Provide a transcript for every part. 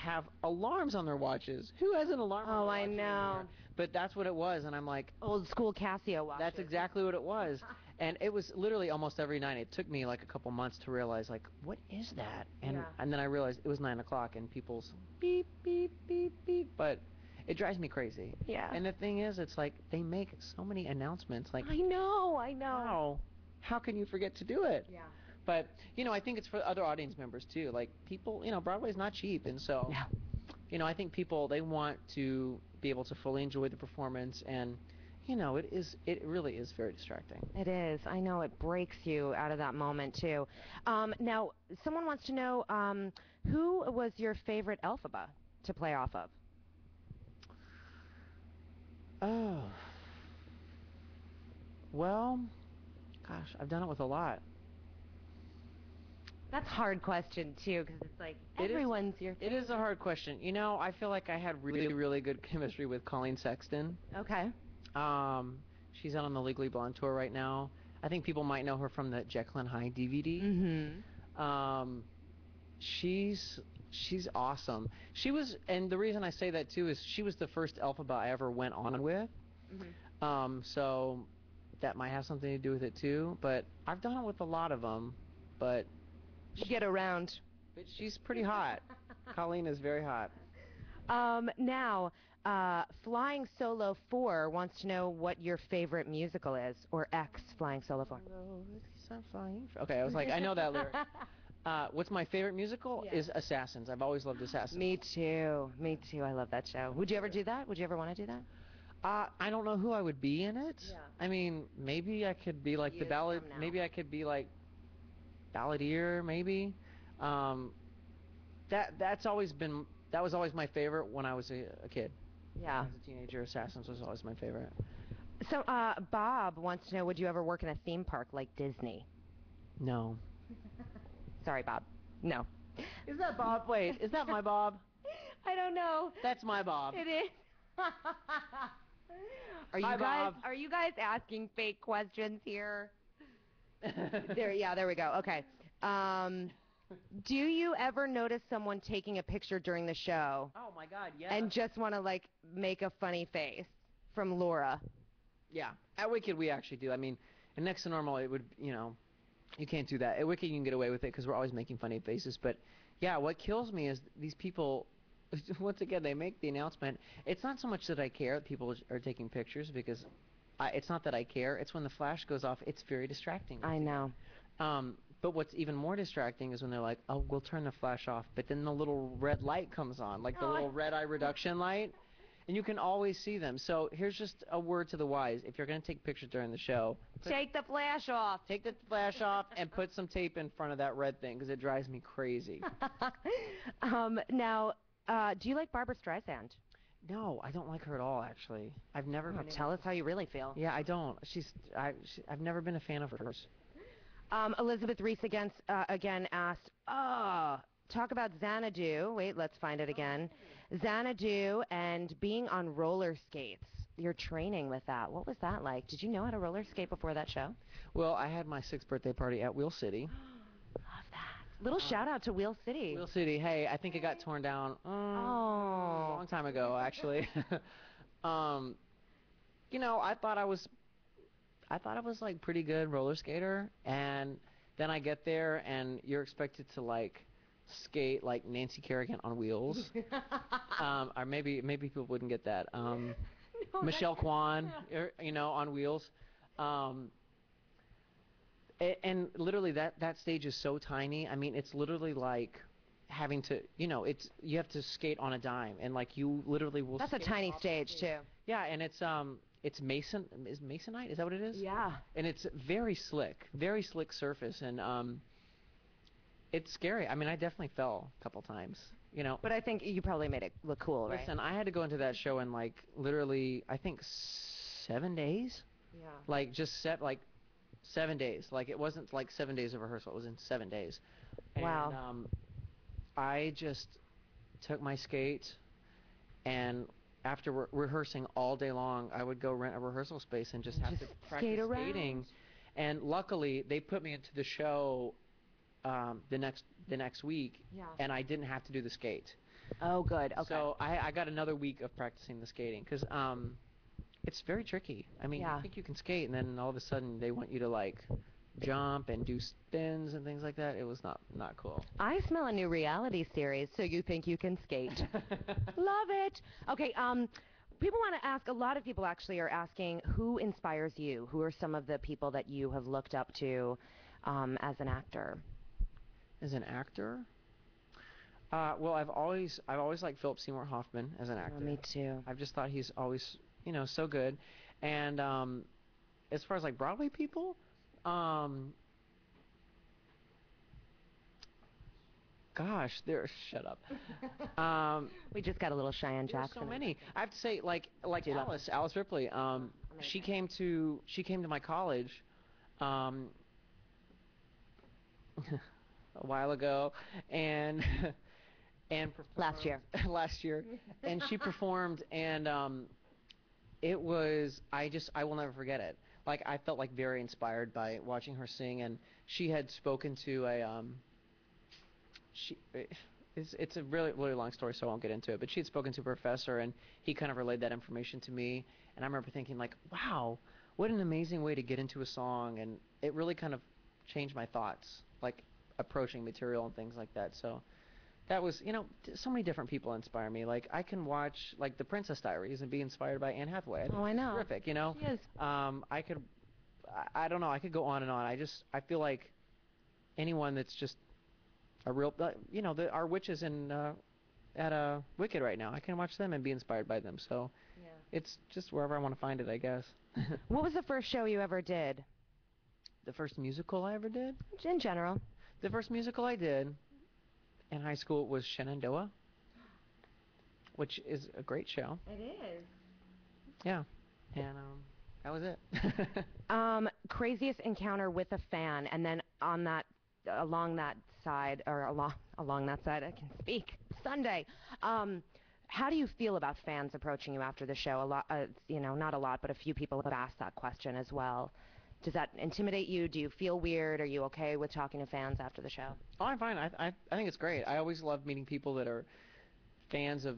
have alarms on their watches. Who has an alarm on their watch anymore? But that's what it was, and I'm like... Old school Casio watches. That's exactly what it was. And it was literally almost every night. It took me like a couple months to realize, like, what is that? And then I realized it was 9 o'clock, and people's beep, beep, beep, beep. But it drives me crazy. Yeah. And the thing is, it's like they make so many announcements. Like, I know. How can you forget to do it? Yeah. But, you know, I think it's for other audience members, too. Like, people, you know, Broadway's not cheap. And so, you know, I think people, they want to be able to fully enjoy the performance. And, you know, it really is very distracting. It is. I know. It breaks you out of that moment, too. Now, someone wants to know, who was your favorite Elphaba to play off of? Oh. Well, gosh, I've done it with a lot. That's a hard question, too, because it's like everyone's your favorite. It is a hard question. You know, I feel like I had really, really good chemistry with Colleen Sexton. Okay. She's out on the Legally Blonde tour right now. I think people might know her from the Jekyll and Hyde DVD. Mm-hmm. She's awesome. She was, and the reason I say that, too, is she was the first Elphaba I ever went on with. Mm-hmm. So that might have something to do with it, too. But I've done it with a lot of them, but... You get around. But she's pretty hot. Colleen is very hot. Now, Flying Solo 4 wants to know what your favorite musical is, or X Flying Solo 4. Okay, I was like, I know that lyric. What's my favorite musical is Assassins. I've always loved Assassins. Me too. I love that show. Would you ever do that? Would you ever want to do that? I don't know who I would be in it. Yeah. I mean, maybe I could be like the ballad. Maybe I could be like Balladeer, maybe. That was always my favorite when I was a kid. Yeah. When I was a teenager, Assassins was always my favorite. So, Bob wants to know, would you ever work in a theme park like Disney? No. Sorry, Bob. No. Is that Bob? Wait, is that my Bob? I don't know. That's my Bob. It is. Are you guys asking fake questions here? There we go. Okay. Do you ever notice someone taking a picture during the show? Oh my God, yeah. And just want to like make a funny face? From Laura. Yeah. At Wicked we actually do. I mean, and Next to Normal it would, you know, you can't do that. At Wicked you can get away with it because we're always making funny faces. But yeah, what kills me is these people. Once again, they make the announcement. It's not so much that I care that people are taking pictures because it's not that I care. It's when the flash goes off. It's very distracting. I know. But what's even more distracting is when they're like, oh, we'll turn the flash off, but then the little red light comes on, like the little red eye reduction light, and you can always see them. So here's just a word to the wise. If you're going to take pictures during the show, take the flash off. Take the flash off and put some tape in front of that red thing because it drives me crazy. Now, do you like Barbra Streisand? No, I don't like her at all, actually. I've never been... Tell us how you really feel. Yeah, I don't. I've never been a fan of hers. Elizabeth Reese again asked, talk about Xanadu. Wait, let's find it again. Xanadu and being on roller skates. Your training with that. What was that like? Did you know how to roller skate before that show? Well, I had my 6th birthday party at Wheel City. Love that. Little shout out to Wheel City. Wheel City. Hey, I think it got torn down a long time ago, actually. You know, I thought I was like pretty good roller skater, and then I get there and you're expected to like skate like Nancy Kerrigan on wheels. Or maybe people wouldn't get that. Michelle Kwan, you know, on wheels. And literally that stage is so tiny. I mean, it's literally like having to, you know, you have to skate on a dime, and like you literally will. That's a tiny stage too. Yeah, and it's Masonite. Is that what it is? Yeah. And it's very slick surface, and it's scary. I mean, I definitely fell a couple times, you know. But I think you probably made it look cool, right? Listen, I had to go into that show in like literally, I think 7 days. Yeah. Like just 7 days. Like it wasn't like 7 days of rehearsal. It was in 7 days. Wow. And I just took my skate, and after rehearsing all day long, I would go rent a rehearsal space and just have to practice skating. And luckily, they put me into the show the next week, and I didn't have to do the skate. Oh, good. Okay. So I got another week of practicing the skating because it's very tricky. I mean, you Yeah. think you can skate, and then all of a sudden they want you to like jump and do spins and things like that. It was not cool. I smell a new reality series, so you think you can skate. Love it. Okay, people want to ask, a lot of people actually are asking, who inspires you? Who are some of the people that you have looked up to as an actor? As an actor, well, I've always liked Philip Seymour Hoffman as an actor. Me too. I've just thought he's always, so good. And as far as like Broadway people, um, gosh, shut up. We just got a little Cheyenne There's Jackson. so many. I have to say, like Do you love Alice Ripley. She came to my college, um, a while ago, and and performed Last year. last year, and she performed, and it was I will never forget it. Like I felt like very inspired by watching her sing, and she had spoken to a she it's a really long story, so I won't get into it, but she had spoken to a professor, and he kind of relayed that information to me, and I remember thinking like, wow, what an amazing way to get into a song, and it really kind of changed my thoughts, like approaching material and things like that. So that was, so many different people inspire me. Like I can watch like The Princess Diaries and be inspired by Anne Hathaway. I think Oh, I she's know. terrific, She is. I could, I don't know, I could go on and on. I feel like anyone that's just a real, our witches in at Wicked right now. I can watch them and be inspired by them. So Yeah. it's just wherever I want to find it, I guess. What was the first show you ever did? The first musical I ever did? In general. The first musical I did in high school was Shenandoah, which is a great show. It is. Yeah. And that was it. Craziest encounter with a fan, and then on that, along that side, or along that side, I can speak. Sunday. How do you feel about fans approaching you after the show? A lot, not a lot, but a few people have asked that question as well. Does that intimidate you? Do you feel weird? Are you okay with talking to fans after the show? Oh, I'm fine. I think it's great. I always love meeting people that are fans of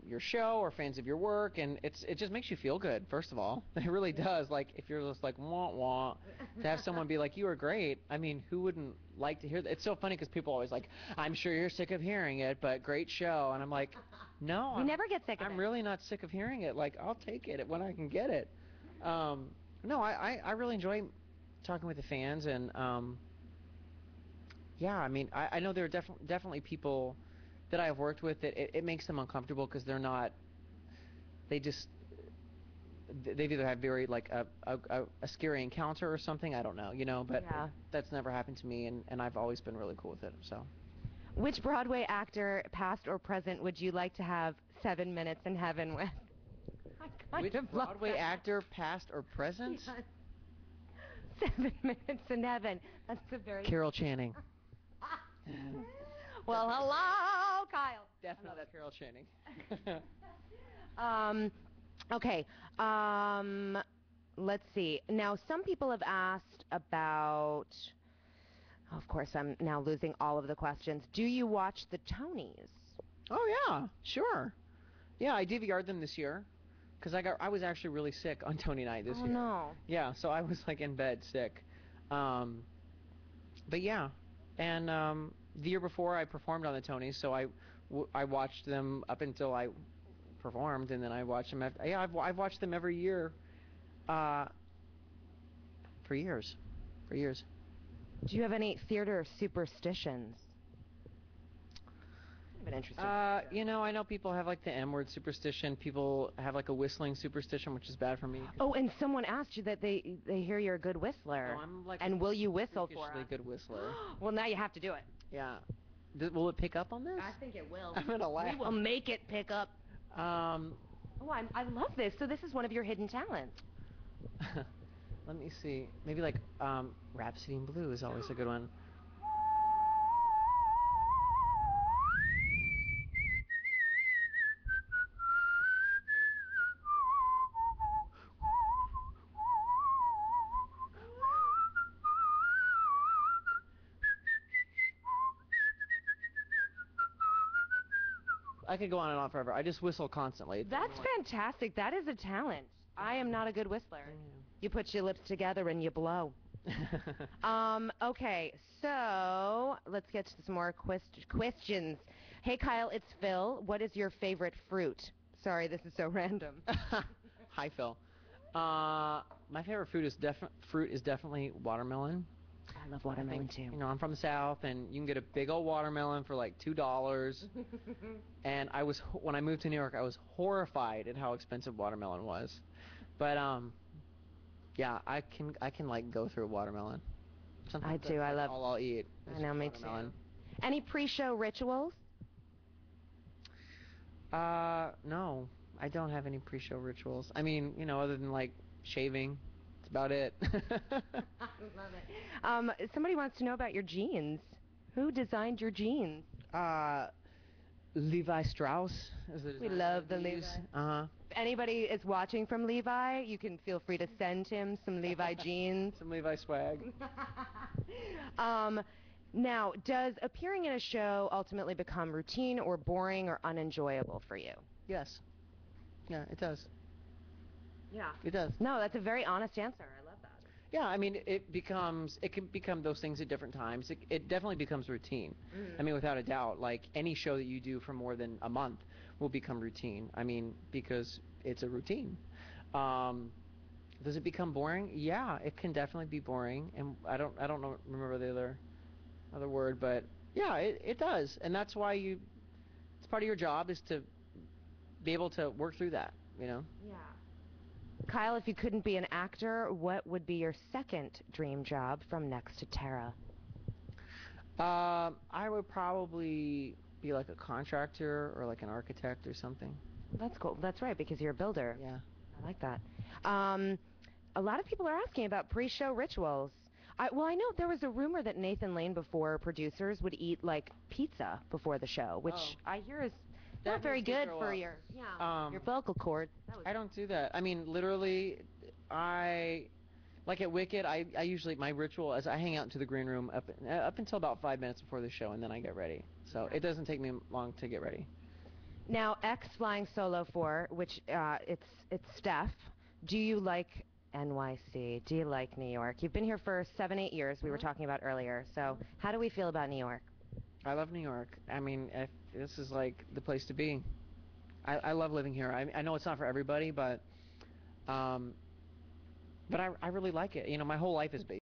your show or fans of your work, and it just makes you feel good. First of all, it really does. Like if you're just like wah wah, to have someone be like, "You are great." I mean, who wouldn't like to hear that? It's so funny because people always like, "I'm sure you're sick of hearing it, but great show," and I'm like, "No, We never get sick of it. I'm really not sick of hearing it. Like I'll take it when I can get it." No, I really enjoy talking with the fans, and yeah, I mean, I know there are definitely people that I've worked with that it makes them uncomfortable because they just they've either had very like a scary encounter or something, I don't know, but Yeah. that's never happened to me, and I've always been really cool with it. So Which Broadway actor, past or present, would you like to have 7 minutes in heaven with? which Broadway actor, past or present? Yes. 7 minutes in heaven. That's a very... Carol Channing. Well, hello, Kyle. Definitely Carol Channing. Okay. Let's see. Now, some people have asked about... Of course, I'm now losing all of the questions. Do you watch the Tonys? Oh yeah, sure. Yeah, I DVR'd them this year because I was actually really sick on Tony night this year. Oh no. Yeah, so I was like in bed sick. But yeah, and the year before I performed on the Tonys, so I watched them up until I performed, and then I watched them. Yeah, I've watched them every year, for years, for years. Do you have any theater superstitions? Kind of an interesting. I know people have like the M-word superstition. People have like a whistling superstition, which is bad for me. Oh, and someone asked you that they hear you're a good whistler. Oh, I'm like and will you whistle for us? a good whistler. Well, now you have to do it. Yeah. Will it pick up on this? I think it will. I'm gonna laugh. We will make it pick up. Oh, I love this. So this is one of your hidden talents. Let me see. Maybe like Rhapsody in Blue is always a good one. I could go on and on forever. I just whistle constantly. That's fantastic. That is a talent. I am not a good whistler. You put your lips together and you blow. Okay, so let's get to some more questions. Hey, Kyle, it's Phil. What is your favorite fruit? Sorry, this is so random. Hi, Phil. My favorite fruit is definitely watermelon. I love watermelon too. You know, I'm from the South, and you can get a big old watermelon for like $2. And when I moved to New York, I was horrified at how expensive watermelon was. But yeah, I can like go through a watermelon. Sometimes I do. I love. all I'll eat. I know, me too. Any pre-show rituals? No, I don't have any pre-show rituals. I mean, you know, other than like shaving, that's about it. I love it. Somebody wants to know about your jeans. Who designed your jeans? Levi Strauss. We love the Levi. Uh-huh. If anybody is watching from Levi, you can feel free to send him some Levi jeans. Some Levi swag. Now, does appearing in a show ultimately become routine or boring or unenjoyable for you? Yes. Yeah, it does. Yeah. It does. No, that's a very honest answer. I love that. Yeah, I mean, it can become those things at different times. It definitely becomes routine. I mean, without a doubt, like any show that you do for more than a month will become routine. I mean, because it's a routine. Does it become boring? Yeah, it can definitely be boring, and I don't remember the other word, but yeah, it does, and that's why it's part of your job is to be able to work through that, you know. Yeah. Kyle, if you couldn't be an actor, what would be your second dream job from next to Tara? I would probably be like a contractor or like an architect or something. That's cool. That's right, because you're a builder. Yeah. I like that. A lot of people are asking about pre-show rituals. I know there was a rumor that Nathan Lane before producers would eat like pizza before the show, which I hear is not very good for your vocal cords. I don't do that. I mean, literally, like at Wicked, I usually, my ritual is I hang out into the green room up until about 5 minutes before the show, and then I get ready. So it doesn't take me long to get ready. Now, X flying solo for, which it's Steph. Do you like NYC? Do you like New York? You've been here for 7-8 years. We were talking about earlier. So how do we feel about New York? I love New York. I mean, this is like the place to be. I love living here. I know it's not for everybody, but I really like it. You know, my whole life is based